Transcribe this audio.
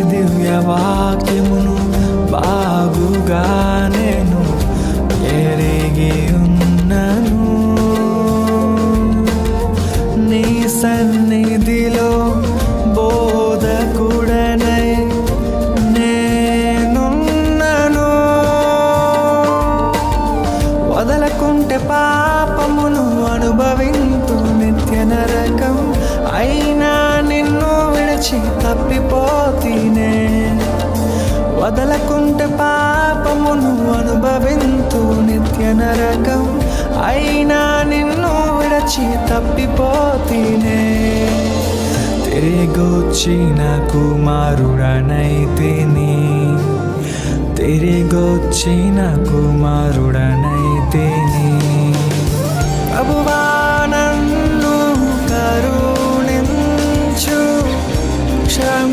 దివ్య వాక్యమును బాగుగా నేను ఎరిగి ఉన్నను. నీ సన్నిధిలో బోధకుడనై నేనున్నను. వదలకుంటే పాపమును అనుభవింతు నిత్య నరకం, అయినా నిన్ను విడిచి తప్పిపోతీనే. వదలకుంటే పాపమును అనుభవింతు నిత్య నరకం, అయినా నిన్ను విడిచి తప్పిపోతీనే. తిరిగొచ్చిన కుమారుడనైతిని, తిరిగొచ్చిన కుమారుడనైతిని. ప్రభువా నన్ను కరుణించు, క్షమి